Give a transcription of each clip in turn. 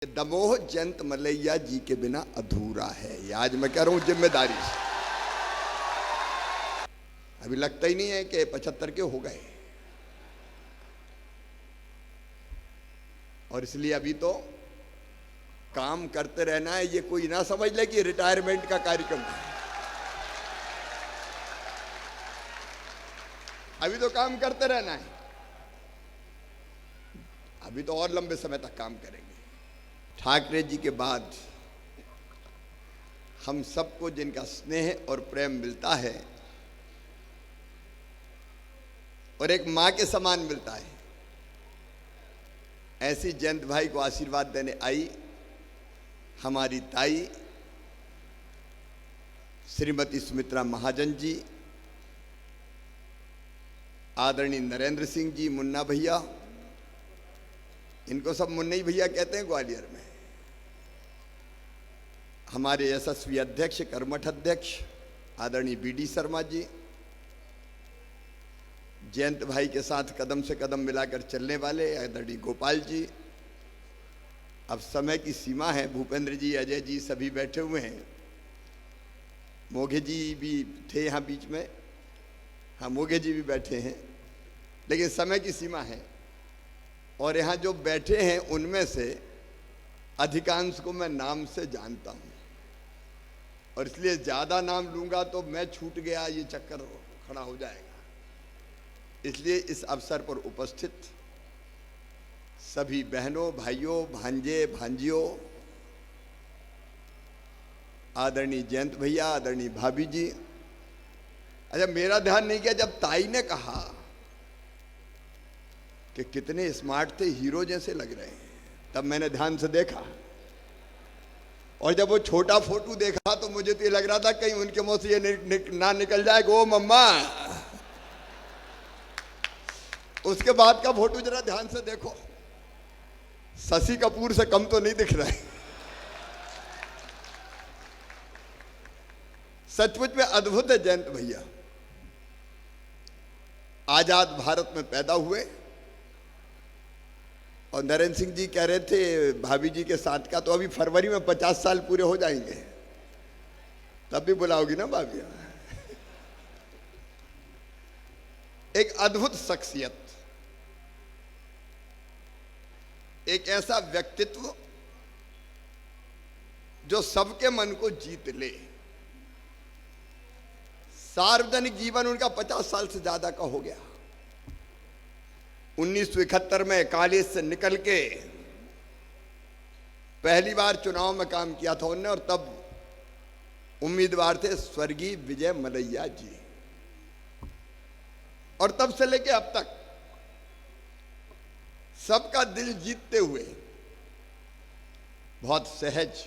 दमोह जयंत मलैया जी के बिना अधूरा है। ये आज मैं कह रहा हूं जिम्मेदारी से। अभी लगता ही नहीं है कि 75 के हो गए, और इसलिए अभी तो काम करते रहना है। ये कोई ना समझ ले कि रिटायरमेंट का कार्यक्रम है। अभी तो काम करते रहना है, अभी तो और लंबे समय तक काम करेंगे। ठाकरे जी के बाद हम सबको जिनका स्नेह और प्रेम मिलता है और एक मां के समान मिलता है, ऐसी जयंत भाई को आशीर्वाद देने आई हमारी ताई श्रीमती सुमित्रा महाजन जी, आदरणीय नरेंद्र सिंह जी, मुन्ना भैया, इनको सब मुन्ना ही भैया कहते हैं ग्वालियर में, हमारे यशस्वी अध्यक्ष कर्मठ अध्यक्ष आदरणीय बीडी शर्मा जी, जयंत भाई के साथ कदम से कदम मिलाकर चलने वाले आदरणीय गोपाल जी। अब समय की सीमा है, भूपेंद्र जी, अजय जी सभी बैठे हुए हैं, मोघे जी भी थे यहाँ बीच में, हाँ मोघे जी भी बैठे हैं, लेकिन समय की सीमा है। और यहाँ जो बैठे हैं उनमें से अधिकांश को मैं नाम से जानता हूँ, और इसलिए ज़्यादा नाम लूँगा तो मैं छूट गया ये चक्कर खड़ा हो जाएगा। इसलिए इस अवसर पर उपस्थित सभी बहनों, भाइयों, भांजे, भांजियों, आदरणीय जयंत भैया, आदरणीय भाभी जी। अच्छा, मेरा ध्यान नहीं किया जब ताई ने कहा कि कितने स्मार्ट थे, हीरो जैसे लग रहे हैं, तब मैंने ध्यान से देखा, और जब वो छोटा फोटो देखा तो मुझे तो ये लग रहा था कहीं उनके मुंह से ये ना निकल जाए ओ मम्मा। उसके बाद का फोटो जरा ध्यान से देखो, शशि कपूर से कम तो नहीं दिख रहा है। सचमुच में अद्भुत है जयंत भैया। आजाद भारत में पैदा हुए, और नरेंद्र सिंह जी कह रहे थे भाभी जी के साथ का तो अभी फरवरी में 50 साल पूरे हो जाएंगे, तब भी बुलाओगी ना भाभी। एक अद्भुत शख्सियत, एक ऐसा व्यक्तित्व जो सबके मन को जीत ले। सार्वजनिक जीवन उनका 50 साल से ज्यादा का हो गया। 1971 में कॉलेज से निकल के पहली बार चुनाव में काम किया था उन्होंने, और तब उम्मीदवार थे स्वर्गीय विजय मलैया जी, और तब से लेके अब तक सबका दिल जीतते हुए बहुत सहज,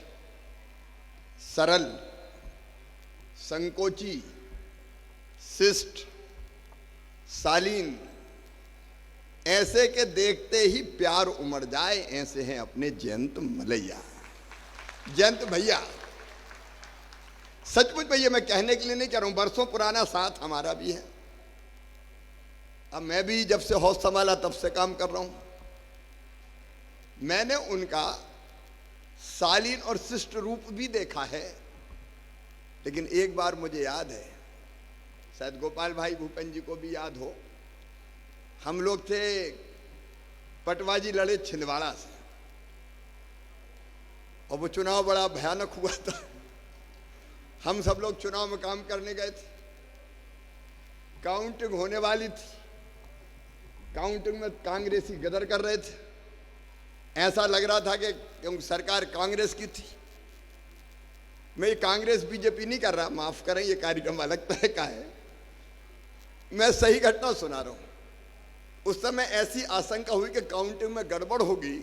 सरल, संकोची, शिष्ट, शालीन, ऐसे के देखते ही प्यार उमड़ जाए, ऐसे हैं अपने जयंत मलैया, जयंत भैया। सचमुच में ये मैं कहने के लिए नहीं कह रहा हूं, बरसों पुराना साथ हमारा भी है। अब मैं भी जब से होश संभाला तब से काम कर रहा हूं। मैंने उनका शालीन और शिष्ट रूप भी देखा है, लेकिन एक बार मुझे याद है, शायद गोपाल भाई भूपेंद्र जी को भी याद हो, हम लोग थे पटवाजी लड़े छिंदवाड़ा से, और वो चुनाव बड़ा भयानक हुआ था। हम सब लोग चुनाव में काम करने गए थे, काउंटिंग होने वाली थी, काउंटिंग में कांग्रेसी गदर कर रहे थे, ऐसा लग रहा था कि सरकार कांग्रेस की थी। मैं ये कांग्रेस बीजेपी नहीं कर रहा, माफ करें, ये कार्यक्रम अलग तरह का है, मैं सही घटना सुना रहा हूं। उस समय ऐसी आशंका हुई कि काउंटिंग में गड़बड़ होगी,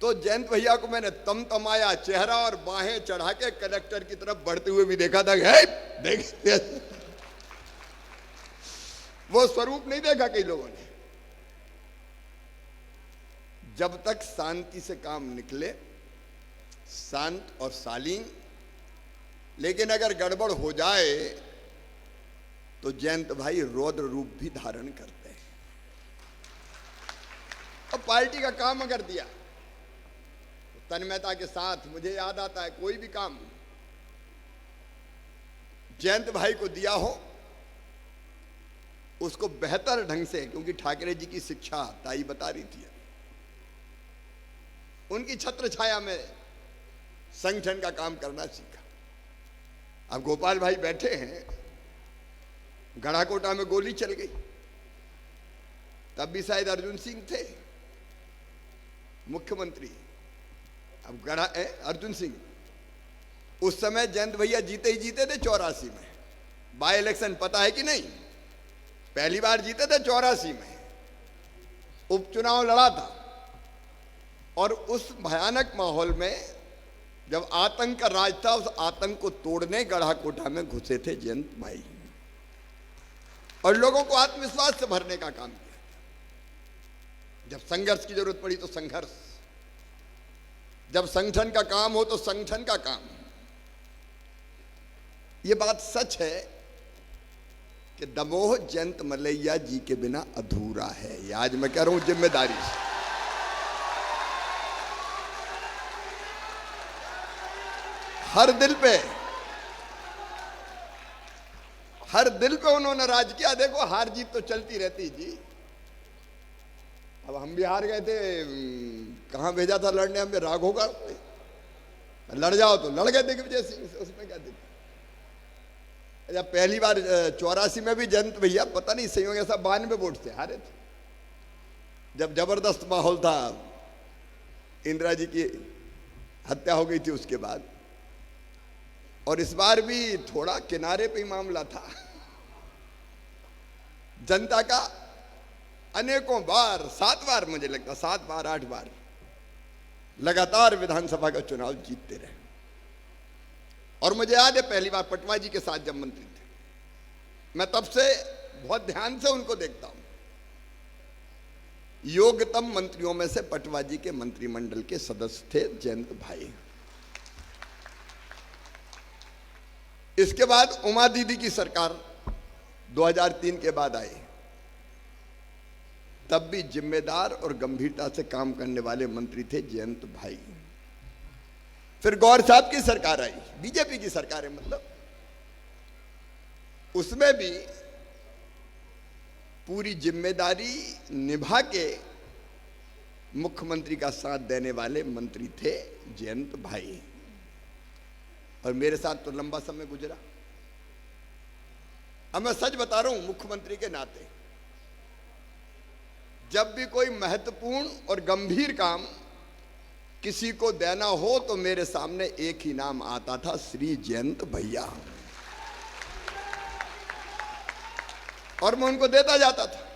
तो जयंत भैया को मैंने तमतमाया चेहरा और बाहें चढ़ा के कलेक्टर की तरफ बढ़ते हुए भी देखा था। देख वो स्वरूप नहीं देखा कई लोगों ने। जब तक शांति से काम निकले, शांत और शालीन, लेकिन अगर गड़बड़ हो जाए तो जयंत भाई रौद्र रूप भी धारण करते हैं। और पार्टी का काम अगर दिया तन्मयता के साथ मुझे याद आता है, कोई भी काम जयंत भाई को दिया हो उसको बेहतर ढंग से, क्योंकि ठाकरे जी की शिक्षा ताई बता रही थी, उनकी छत्र छाया में संगठन का काम करना सीखा। अब गोपाल भाई बैठे हैं, गढ़ाकोटा में गोली चल गई, तब भी शायद अर्जुन सिंह थे मुख्यमंत्री। अब अर्जुन सिंह उस समय जयंत भैया जीते ही जीते थे 84 में, बाई इलेक्शन पता है कि नहीं, पहली बार जीते थे 84 में, उपचुनाव लड़ा था। और उस भयानक माहौल में जब आतंक का राज था, उस आतंक को तोड़ने गढ़ाकोटा में घुसे थे जयंत भाई, और लोगों को आत्मविश्वास से भरने का काम किया। जब संघर्ष की जरूरत पड़ी तो संघर्ष, जब संगठन का काम हो तो संगठन का काम। ये बात सच है कि दमोह जयंत मलैया जी के बिना अधूरा है। ये आज मैं कह रहा हूं जिम्मेदारी से। हर दिल पे उन्होंने राज किया। देखो हार जीत तो चलती रहती जी। अब हम बिहार गए थे, कहां भेजा था लड़ने हमें, राघव का, लड़ जाओ तो लड़ गए दिग्विजय सिंह से, उसमें क्या दिक्कत। जब पहली बार 84 में भी जयंत भैया पता नहीं संयोग ऐसा 92 वोट से हारे थे, जब जबरदस्त माहौल था, इंदिरा जी की हत्या हो गई थी उसके बाद। और इस बार भी थोड़ा किनारे पे ही मामला था। जनता का अनेकों बार, 7 बार मुझे लगता, 7 बार 8 बार लगातार विधानसभा का चुनाव जीतते रहे। और मुझे याद है पहली बार पटवा जी के साथ जब मंत्री थे, मैं तब से बहुत ध्यान से उनको देखता हूं। योग्यतम मंत्रियों में से पटवा जी के मंत्रिमंडल के सदस्य थे जयंत भाई। इसके बाद उमा दीदी की सरकार 2003 के बाद आई, तब भी जिम्मेदार और गंभीरता से काम करने वाले मंत्री थे जयंत भाई। फिर गौर साहब की सरकार आई, बीजेपी की सरकार है मतलब, उसमें भी पूरी जिम्मेदारी निभा के मुख्यमंत्री का साथ देने वाले मंत्री थे जयंत भाई। और मेरे साथ तो लंबा समय गुजरा। अब मैं सच बता रहा हूं मुख्यमंत्री के नाते, जब भी कोई महत्वपूर्ण और गंभीर काम किसी को देना हो तो मेरे सामने एक ही नाम आता था, श्री जयंत भैया, और मैं उनको देता जाता था।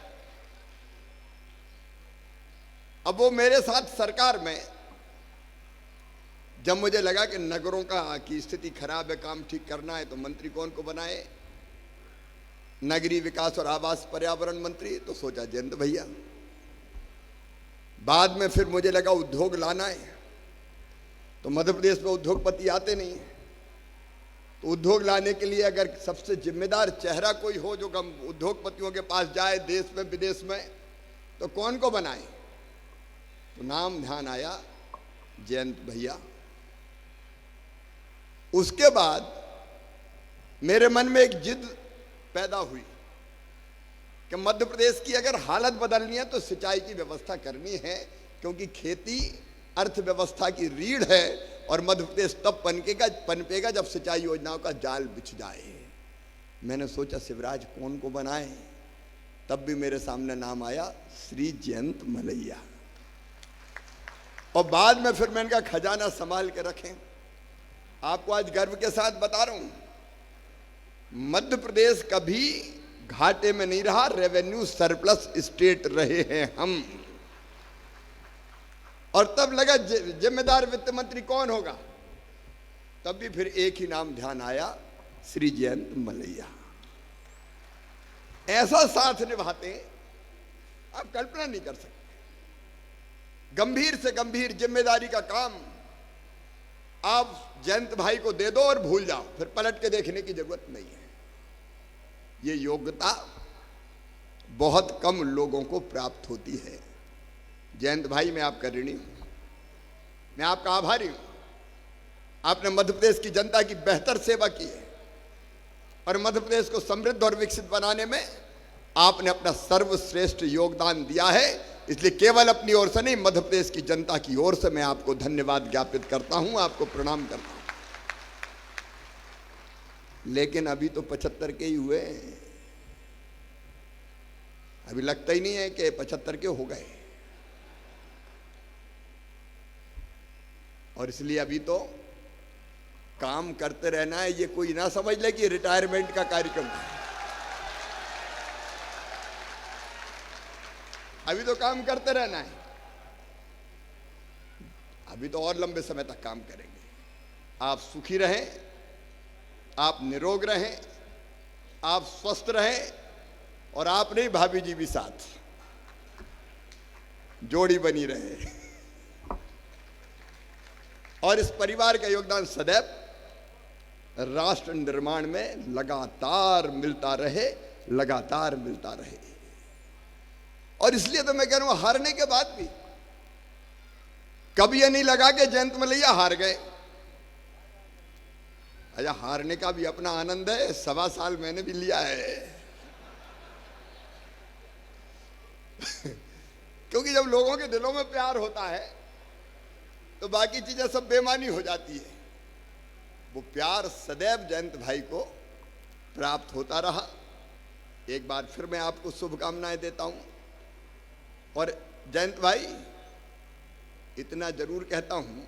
अब वो मेरे साथ सरकार में, जब मुझे लगा कि नगरों की स्थिति खराब है, काम ठीक करना है, तो मंत्री कौन को बनाए, नगरीय विकास और आवास पर्यावरण मंत्री, तो सोचा जयंत भैया। बाद में फिर मुझे लगा उद्योग लाना है, तो मध्य प्रदेश में उद्योगपति आते नहीं, तो उद्योग लाने के लिए अगर सबसे जिम्मेदार चेहरा कोई हो जो उद्योगपतियों के पास जाए देश में विदेश में, तो कौन को बनाए, तो नाम ध्यान आया जयंत भैया। उसके बाद मेरे मन में एक जिद पैदा हुई कि मध्य प्रदेश की अगर हालत बदलनी है तो सिंचाई की व्यवस्था करनी है, क्योंकि खेती अर्थव्यवस्था की रीढ़ है, और मध्य प्रदेश तब पनपेगा जब सिंचाई योजनाओं का जाल बिछ जाए। मैंने सोचा शिवराज कौन को बनाए, तब भी मेरे सामने नाम आया श्री जयंत मलैया। और बाद में फिर मैंने कहा खजाना संभाल के रखें। आपको आज गर्व के साथ बता रहा हूं, मध्य प्रदेश कभी घाटे में नहीं रहा, रेवेन्यू सरप्लस स्टेट रहे हैं हम। और तब लगा जिम्मेदार वित्त मंत्री कौन होगा, तब भी फिर एक ही नाम ध्यान आया, श्री जयंत मलैया। ऐसा साथ निभाते आप कल्पना नहीं कर सकते। गंभीर से गंभीर जिम्मेदारी का काम आप जयंत भाई को दे दो और भूल जाओ, फिर पलट के देखने की जरूरत नहीं है। ये योग्यता बहुत कम लोगों को प्राप्त होती है। जयंत भाई मैं आपका ऋणी हूं। मैं आपका आभारी हूं। आपने मध्य प्रदेश की जनता की बेहतर सेवा की है और मध्य प्रदेश को समृद्ध और विकसित बनाने में आपने अपना सर्वश्रेष्ठ योगदान दिया है। इसलिए केवल अपनी ओर से नहीं, मध्य प्रदेश की जनता की ओर से मैं आपको धन्यवाद ज्ञापित करता हूं, आपको प्रणाम करता हूं। लेकिन अभी तो 75 के ही हुए, अभी लगता ही नहीं है कि 75 के हो गए। और इसलिए अभी तो काम करते रहना है। ये कोई ना समझ ले कि रिटायरमेंट का कार्यक्रम है। अभी तो काम करते रहना है, अभी तो और लंबे समय तक काम करेंगे। आप सुखी रहें, आप निरोग रहें, आप स्वस्थ रहें और आप नहीं, भाभी जी भी साथ जोड़ी बनी रहे और इस परिवार का योगदान सदैव राष्ट्र निर्माण में लगातार मिलता रहे, लगातार मिलता रहे। और इसलिए तो मैं कह रहा हूं, हारने के बाद भी कभी ये नहीं लगा कि जयंत मलैया हार गए। अच्छा, हारने का भी अपना आनंद है, 1.25 साल मैंने भी लिया है क्योंकि जब लोगों के दिलों में प्यार होता है तो बाकी चीजें सब बेमानी हो जाती है। वो प्यार सदैव जयंत भाई को प्राप्त होता रहा। एक बार फिर मैं आपको शुभकामनाएं देता हूं। और जयंत भाई, इतना जरूर कहता हूं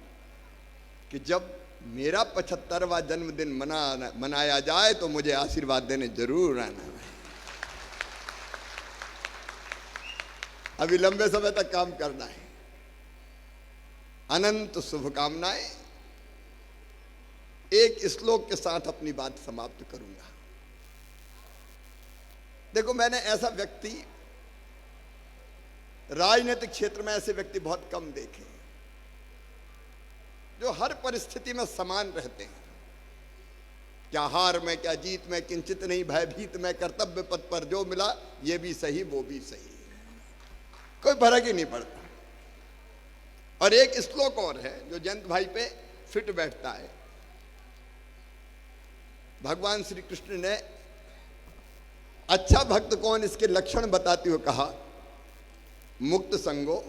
कि जब मेरा 75वां जन्मदिन मनाया जाए तो मुझे आशीर्वाद देने जरूर आना है। अभी लंबे समय तक काम करना है। अनंत शुभकामनाएं। एक श्लोक के साथ अपनी बात समाप्त करूंगा। देखो, मैंने ऐसा व्यक्ति राजनीतिक क्षेत्र में, ऐसे व्यक्ति बहुत कम देखे जो हर परिस्थिति में समान रहते हैं। क्या हार में, क्या जीत में, किंचित नहीं भयभीत में, कर्तव्य पथ पर जो मिला ये भी सही वो भी सही, कोई फर्क ही नहीं पड़ता। और एक श्लोक और है जो जयंत भाई पे फिट बैठता है। भगवान श्री कृष्ण ने अच्छा भक्त कौन, इसके लक्षण बताते हुए कहा, मुक्त संगो,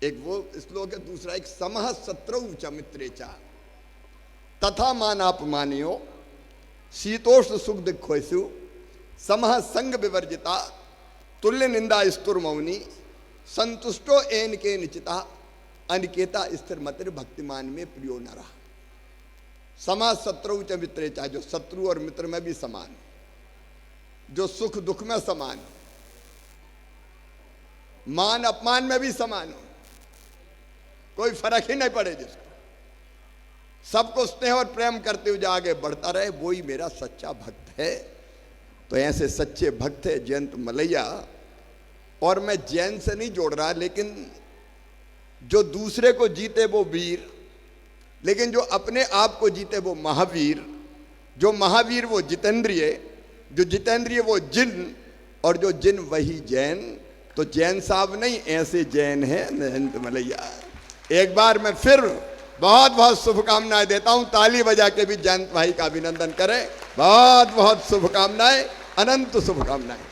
एक वो श्लोक है। दूसरा एक, समः शत्रौ च मित्रे च तथा मानापमानियो शीतोष्ण सुख दुःखेषु समः संग विवर्जिता तुल्य निंदा स्तुर मौनी संतुष्टो एन के निचिता अनिकेता स्थिर मतिर भक्तिमान में प्रियो नरा। समा शत्रु च मित्रे च, जो शत्रु और मित्र में भी समान, जो सुख दुख में समान, मान अपमान में भी समान हो, कोई फर्क ही नहीं पड़े जिसको, सबको स्नेह और प्रेम करते हुए आगे बढ़ता रहे, वो ही मेरा सच्चा भक्त है। तो ऐसे सच्चे भक्त है जयंत मलैया। और मैं जैन से नहीं जोड़ रहा, लेकिन जो दूसरे को जीते वो वीर, लेकिन जो अपने आप को जीते वो महावीर, जो महावीर वो जितेंद्रिय, जो जितेंद्रिय वो जिन, और जो जिन वही जैन। तो जैन साहब नहीं, ऐसे जैन है जयंत मलैया। एक बार मैं फिर बहुत बहुत शुभकामनाएं देता हूं। ताली बजा के भी जयंत भाई का अभिनंदन करें। बहुत बहुत शुभकामनाएं, अनंत शुभकामनाएं।